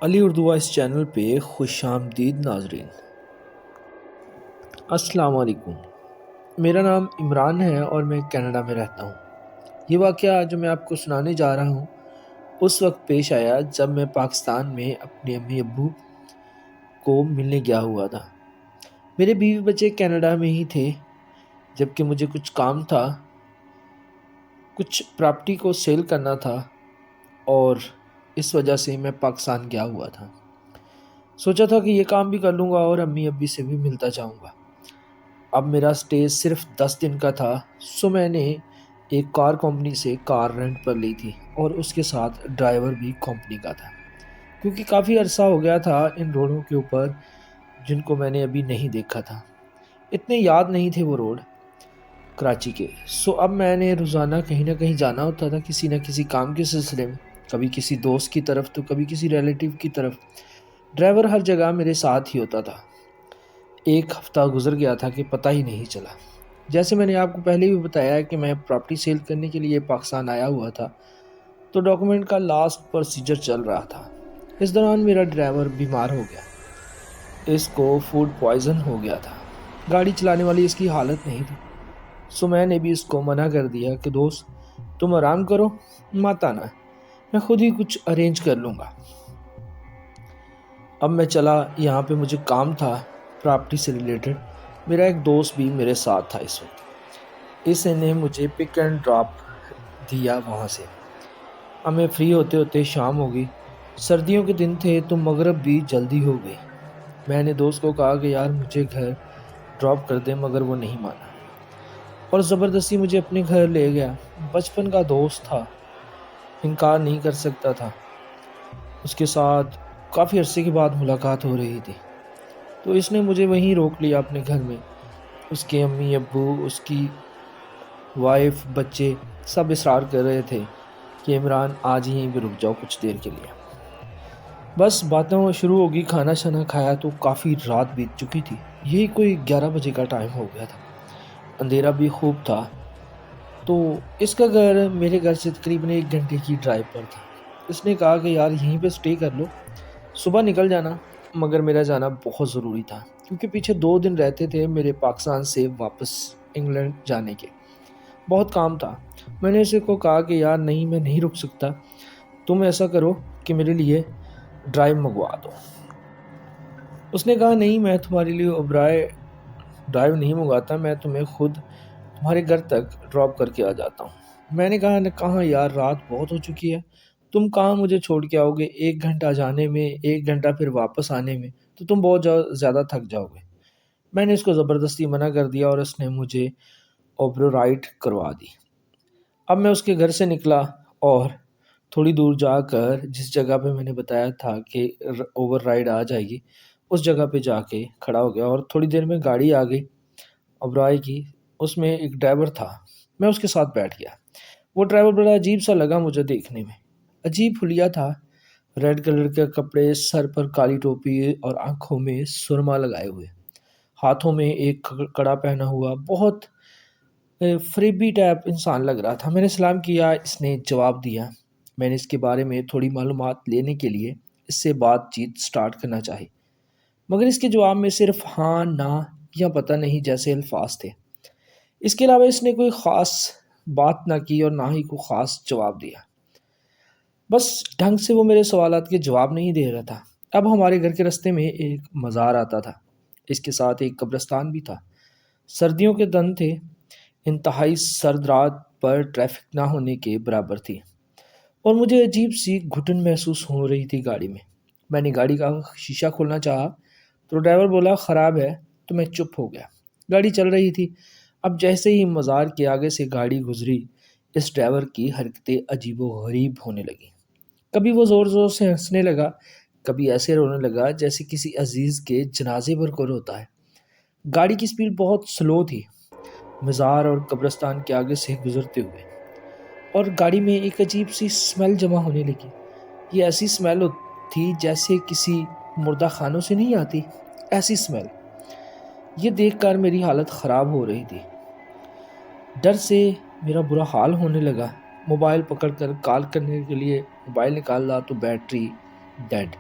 علی Urdu voice channel پہ خوش آمدید ناظرین۔ السلام علیکم، میرا نام عمران ہے اور میں کینیڈا میں رہتا ہوں۔ یہ واقعہ جو میں آپ کو سنانے جا رہا ہوں اس وقت پیش آیا جب میں پاکستان میں اپنے امی ابو کو ملنے گیا ہوا تھا۔ میرے بیوی بچے کینیڈا میں ہی تھے، جبکہ مجھے کچھ کام تھا، کچھ پراپرٹی کو سیل کرنا تھا اور اس وجہ سے میں پاکستان گیا ہوا تھا۔ سوچا تھا کہ یہ کام بھی کر لوں گا اور امی ابی سے بھی ملتا جاؤں گا۔ اب میرا سٹے صرف 10 دن کا تھا، سو میں نے ایک کار کمپنی سے کار رینٹ پر لی تھی اور اس کے ساتھ ڈرائیور بھی کمپنی کا تھا، کیونکہ کافی عرصہ ہو گیا تھا ان روڈوں کے اوپر جن کو میں نے ابھی نہیں دیکھا تھا۔ اتنے یاد نہیں تھے وہ روڈ کراچی کے، سو اب میں نے روزانہ کہیں نہ کہیں جانا ہوتا تھا کسی نہ کسی کام کے سلسلے میں، کبھی کسی دوست کی طرف تو کبھی کسی ریلیٹیو کی طرف۔ ڈرائیور ہر جگہ میرے ساتھ ہی ہوتا تھا۔ ایک ہفتہ گزر گیا تھا کہ پتہ ہی نہیں چلا۔ جیسے میں نے آپ کو پہلے بھی بتایا کہ میں پراپرٹی سیل کرنے کے لیے پاکستان آیا ہوا تھا، تو ڈاکومنٹ کا لاسٹ پروسیجر چل رہا تھا۔ اس دوران میرا ڈرائیور بیمار ہو گیا، اس کو فوڈ پوائزن ہو گیا تھا۔ گاڑی چلانے والی اس کی حالت نہیں تھی، سو میں نے بھی اس کو منع کر دیا کہ دوست تم آرام کرو، مت آنا، میں خود ہی کچھ ارینج کر لوں گا۔ اب میں چلا، یہاں پہ مجھے کام تھا پراپرٹی سے ریلیٹڈ۔ میرا ایک دوست بھی میرے ساتھ تھا اس وقت، اس نے مجھے پک اینڈ ڈراپ دیا وہاں سے۔ ہمیں فری ہوتے ہوتے شام ہو گئی، سردیوں کے دن تھے تو مغرب بھی جلدی ہو گئی۔ میں نے دوست کو کہا کہ یار مجھے گھر ڈراپ کر دے، مگر وہ نہیں مانا اور زبردستی مجھے اپنے گھر لے گیا۔ بچپن کا دوست تھا، انکار نہیں کر سکتا تھا۔ اس کے ساتھ کافی عرصے کے بعد ملاقات ہو رہی تھی، تو اس نے مجھے وہیں روک لیا اپنے گھر میں۔ اس کے امی ابو، اس کی وائف، بچے سب اصرار کر رہے تھے کہ عمران آج یہیں پہ رک جاؤ کچھ دیر کے لیے۔ بس باتیں شروع ہوگی، کھانا شانا کھایا تو کافی رات بیت چکی تھی، یہی کوئی 11 بجے کا ٹائم ہو گیا تھا، اندھیرا بھی خوب تھا۔ تو اس کا گھر میرے گھر سے تقریباً 1 گھنٹے کی ڈرائیو پر تھا۔ اس نے کہا کہ یار یہیں پہ سٹے کر لو، صبح نکل جانا، مگر میرا جانا بہت ضروری تھا کیونکہ پیچھے 2 دن رہتے تھے میرے پاکستان سے واپس انگلینڈ جانے کے، بہت کام تھا۔ میں نے اسے کو کہا کہ یار نہیں، میں نہیں رک سکتا، تم ایسا کرو کہ میرے لیے ڈرائیو منگوا دو۔ اس نے کہا نہیں، میں تمہارے لیے اوبرائے ڈرائیو نہیں منگواتا، میں تمہیں خود تمہارے گھر تک ڈراپ کر کے آ جاتا ہوں۔ میں نے کہا یار رات بہت ہو چکی ہے، تم کہاں مجھے چھوڑ کے آؤ گے؟ 1 گھنٹہ جانے میں، 1 گھنٹہ پھر واپس آنے میں، تو تم بہت زیادہ تھک جاؤ گے۔ میں نے اس کو زبردستی منع کر دیا اور اس نے مجھے اوبرو رائڈ کروا دی۔ اب میں اس کے گھر سے نکلا اور تھوڑی دور جا کر جس جگہ پہ میں نے بتایا تھا کہ اوبر رائڈ آ جائے گی، اس جگہ پہ جا کے کھڑا ہو گیا اور تھوڑی دیر میں گاڑی آ گئی اوبرائے کی۔ اس میں ایک ڈرائیور تھا، میں اس کے ساتھ بیٹھ گیا۔ وہ ڈرائیور بڑا عجیب سا لگا مجھے دیکھنے میں، عجیب حلیہ تھا، ریڈ کلر کے کپڑے، سر پر کالی ٹوپی اور آنکھوں میں سرما لگائے ہوئے، ہاتھوں میں ایک کڑا پہنا ہوا، بہت فریبی ٹائپ انسان لگ رہا تھا۔ میں نے سلام کیا، اس نے جواب دیا۔ میں نے اس کے بارے میں تھوڑی معلومات لینے کے لیے اس سے بات چیت سٹارٹ کرنا چاہی، مگر اس کے جواب میں صرف ہاں، نہ یا پتہ نہیں جیسے الفاظ تھے۔ اس کے علاوہ اس نے کوئی خاص بات نہ کی اور نہ ہی کوئی خاص جواب دیا، بس ڈھنگ سے وہ میرے سوالات کے جواب نہیں دے رہا تھا۔ اب ہمارے گھر کے راستے میں ایک مزار آتا تھا، اس کے ساتھ ایک قبرستان بھی تھا۔ سردیوں کے دن تھے، انتہائی سرد رات پر ٹریفک نہ ہونے کے برابر تھی اور مجھے عجیب سی گھٹن محسوس ہو رہی تھی گاڑی میں۔ میں نے گاڑی کا شیشہ کھولنا چاہا تو ڈرائیور بولا خراب ہے، تو میں چپ ہو گیا۔ گاڑی چل رہی تھی، اب جیسے ہی مزار کے آگے سے گاڑی گزری، اس ڈرائیور کی حرکتیں عجیب و غریب ہونے لگیں۔ کبھی وہ زور زور سے ہنسنے لگا، کبھی ایسے رونے لگا جیسے کسی عزیز کے جنازے پر کوئی روتا ہے۔ گاڑی کی سپیڈ بہت سلو تھی، مزار اور قبرستان کے آگے سے گزرتے ہوئے، اور گاڑی میں ایک عجیب سی سمیل جمع ہونے لگی۔ یہ ایسی سمیل تھی جیسے کسی مردہ خانوں سے نہیں آتی، ایسی سمیل۔ یہ دیکھ کر میری حالت خراب ہو رہی تھی، ڈر سے میرا برا حال ہونے لگا۔ موبائل پکڑ کر کال کرنے کے لیے موبائل نکالا تو بیٹری ڈیڈ۔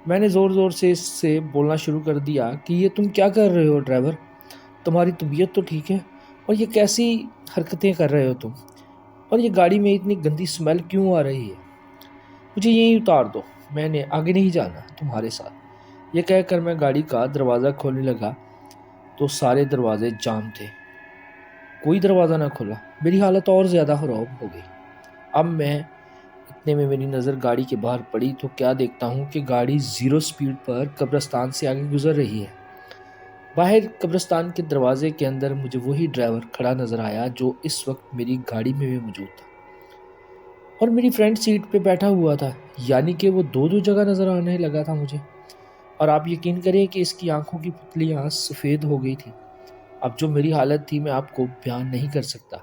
میں نے زور زور سے اس سے بولنا شروع کر دیا کہ یہ تم کیا کر رہے ہو ڈرائیور؟ تمہاری طبیعت تو ٹھیک ہے؟ اور یہ کیسی حرکتیں کر رہے ہو تم؟ اور یہ گاڑی میں اتنی گندی سمیل کیوں آ رہی ہے؟ مجھے یہیں اتار دو، میں نے آگے نہیں جانا تمہارے ساتھ۔ یہ کہہ کر میں گاڑی کا دروازہ کھولنے لگا تو سارے دروازے جام تھے، کوئی دروازہ نہ کھلا۔ میری حالت اور زیادہ خراب ہو گئی۔ اب میں اتنے میں میری نظر گاڑی کے باہر پڑی تو کیا دیکھتا ہوں کہ گاڑی 0 سپیڈ پر قبرستان سے آگے گزر رہی ہے۔ باہر قبرستان کے دروازے کے اندر مجھے وہی ڈرائیور کھڑا نظر آیا جو اس وقت میری گاڑی میں بھی موجود تھا اور میری فرنٹ سیٹ پہ بیٹھا ہوا تھا، یعنی کہ وہ دو دو جگہ نظر آنے لگا تھا مجھے۔ اور آپ یقین کریں کہ اس کی آنکھوں کی پتلیاں سفید ہو گئی تھی۔ اب جو میری حالت تھی میں آپ کو بیان نہیں کر سکتا۔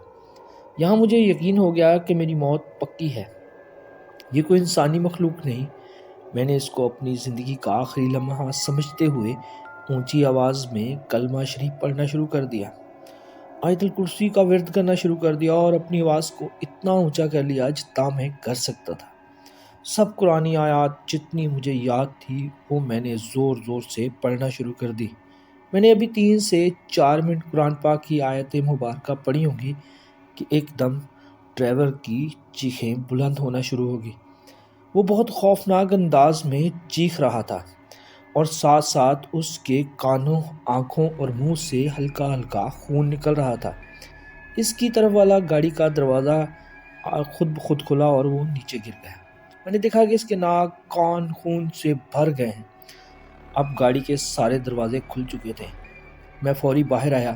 یہاں مجھے یقین ہو گیا کہ میری موت پکی ہے، یہ کوئی انسانی مخلوق نہیں۔ میں نے اس کو اپنی زندگی کا آخری لمحہ سمجھتے ہوئے اونچی آواز میں کلمہ شریف پڑھنا شروع کر دیا، آیت الکرسی کا ورد کرنا شروع کر دیا اور اپنی آواز کو اتنا اونچا کر لیا جتنا میں کر سکتا تھا۔ سب قرآنی آیات جتنی مجھے یاد تھی وہ میں نے زور زور سے پڑھنا شروع کر دی۔ میں نے ابھی 3 سے 4 منٹ قرآن پاک کی آیت مبارکہ پڑھی ہوں گی کہ ایک دم ڈرائیور کی چیخیں بلند ہونا شروع ہوگی۔ وہ بہت خوفناک انداز میں چیخ رہا تھا اور ساتھ ساتھ اس کے کانوں، آنکھوں اور منہ سے ہلکا ہلکا خون نکل رہا تھا۔ اس کی طرف والا گاڑی کا دروازہ خود بخود کھلا اور وہ نیچے گر گیا۔ میں نے دیکھا کہ اس کے ناک، کان خون سے بھر گئے ہیں۔ اب گاڑی کے سارے دروازے کھل چکے تھے۔ میں فوری باہر آیا۔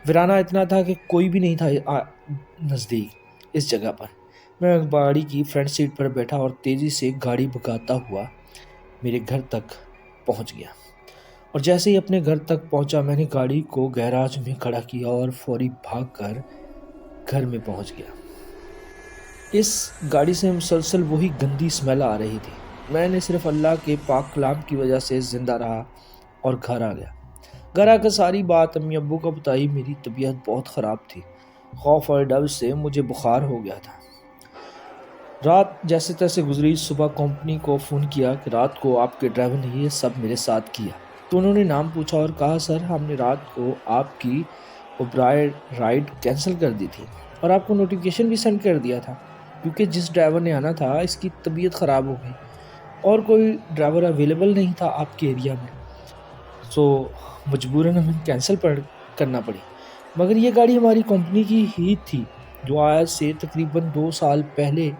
ویرانہ اتنا تھا کہ کوئی بھی نہیں تھا نزدیک اس جگہ پر۔ میں گاڑی کی فرنٹ سیٹ پر بیٹھا اور تیزی سے گاڑی بھگاتا ہوا میرے گھر تک پہنچ گیا۔ اور جیسے ہی اپنے گھر تک پہنچا میں نے گاڑی کو گیراج میں کھڑا کیا اور فوری بھاگ کر گھر میں پہنچ گیا۔ اس گاڑی سے مسلسل وہی گندی سمیل آ رہی تھی۔ میں نے صرف اللہ کے پاک کلام کی وجہ سے زندہ رہا اور گھر آ گیا۔ گھر آ کر ساری بات امی ابو کو بتائی۔ میری طبیعت بہت خراب تھی، خوف اور ڈر سے مجھے بخار ہو گیا تھا۔ رات جیسے تیسے گزری۔ صبح کمپنی کو فون کیا کہ رات کو آپ کے ڈرائیور نے یہ سب میرے ساتھ کیا۔ تو انہوں نے نام پوچھا اور کہا سر ہم نے رات کو آپ کی اوبرائے رائڈ کینسل کر دی تھی اور آپ کو نوٹیفیکیشن بھی سینڈ کر دیا تھا کیونکہ جس ڈرائیور نے آنا تھا اس کی طبیعت خراب ہو گئی اور کوئی ڈرائیور اویلیبل نہیں تھا آپ کے ایریا میں، سو مجبوراً ہمیں کینسل کرنا پڑی۔ مگر یہ گاڑی ہماری کمپنی کی ہی تھی جو آج سے تقریباً 2 سال پہلے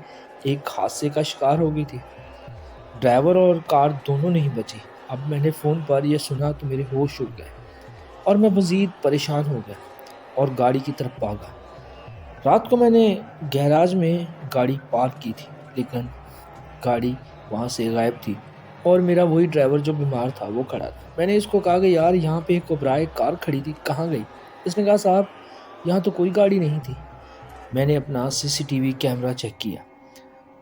ایک حادثے کا شکار ہو گئی تھی۔ ڈرائیور اور کار دونوں نہیں بچی۔ اب میں نے فون پر یہ سنا تو میرے ہوش اڑ گئے اور میں مزید پریشان ہو گیا اور گاڑی کی طرف بھاگا۔ رات کو میں نے گیراج میں گاڑی پارک کی تھی لیکن گاڑی وہاں سے غائب تھی اور میرا وہی ڈرائیور جو بیمار تھا وہ کھڑا تھا۔ میں نے اس کو کہا کہ یار یہاں پہ ایک اوبرائے کار کھڑی تھی، کہاں گئی؟ اس نے کہا صاحب یہاں تو کوئی گاڑی نہیں تھی۔ میں نے اپنا CCTV کیمرہ چیک کیا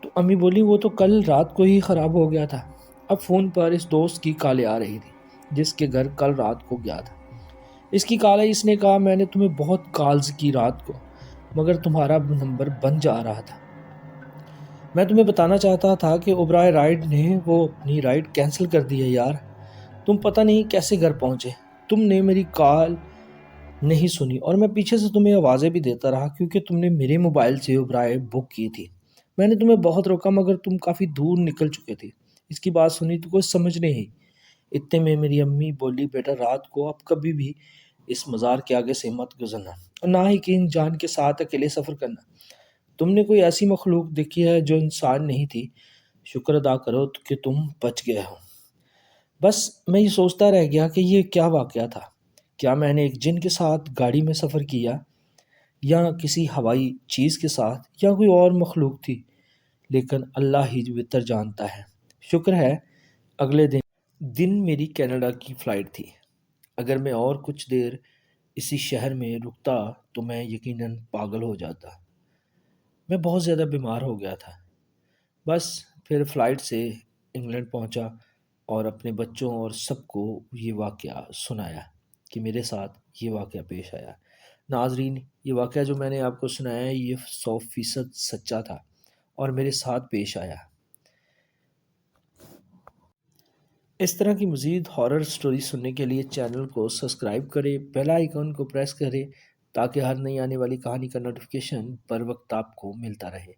تو امی بولی وہ تو کل رات کو ہی خراب ہو گیا تھا۔ اب فون پر اس دوست کی کالیں آ رہی تھی جس کے گھر کل رات کو گیا تھا۔ اس کی کال ہے، اس نے کہا میں نے تمہیں بہت کالز کی رات کو مگر تمہارا نمبر بند جا رہا تھا۔ میں تمہیں بتانا چاہتا تھا کہ اوبرائے رائڈ نے وہ اپنی رائڈ کینسل کر دی ہے یار، تم پتہ نہیں کیسے گھر پہنچے، تم نے میری کال نہیں سنی اور میں پیچھے سے تمہیں آوازیں بھی دیتا رہا کیونکہ تم نے میرے موبائل سے اوبرائے بک کی تھی۔ میں نے تمہیں بہت روکا مگر تم کافی دور نکل چکے تھے۔ اس کی بات سنی تو کوئی سمجھ نہیں۔ اتنے میں میری امی بولی بیٹا رات کو اب کبھی بھی اس مزار کے آگے سے مت گزرنا اور نہ ہی کہ جان کے ساتھ اکیلے سفر کرنا۔ تم نے کوئی ایسی مخلوق دیکھی ہے جو انسان نہیں تھی، شکر ادا کرو کہ تم بچ گئے ہو۔ بس میں یہ سوچتا رہ گیا کہ یہ کیا واقعہ تھا، کیا میں نے ایک جن کے ساتھ گاڑی میں سفر کیا یا کسی ہوائی چیز کے ساتھ یا کوئی اور مخلوق تھی، لیکن اللہ ہی بہتر جانتا ہے۔ شکر ہے اگلے دن میری کینیڈا کی فلائٹ تھی۔ اگر میں اور کچھ دیر اسی شہر میں رکتا تو میں یقیناً پاگل ہو جاتا۔ میں بہت زیادہ بیمار ہو گیا تھا۔ بس پھر فلائٹ سے انگلینڈ پہنچا اور اپنے بچوں اور سب کو یہ واقعہ سنایا کہ میرے ساتھ یہ واقعہ پیش آیا۔ ناظرین یہ واقعہ جو میں نے آپ کو سنایا ہے یہ 100% سچا تھا اور میرے ساتھ پیش آیا۔ اس طرح کی مزید ہارر سٹوری سننے کے لیے چینل کو سبسکرائب کریں، بیل آئیکن کو پریس کریں تاکہ ہر نئی آنے والی کہانی کا نوٹیفیکیشن پر وقت آپ کو ملتا رہے۔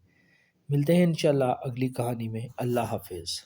ملتے ہیں انشاءاللہ اگلی کہانی میں۔ اللہ حافظ۔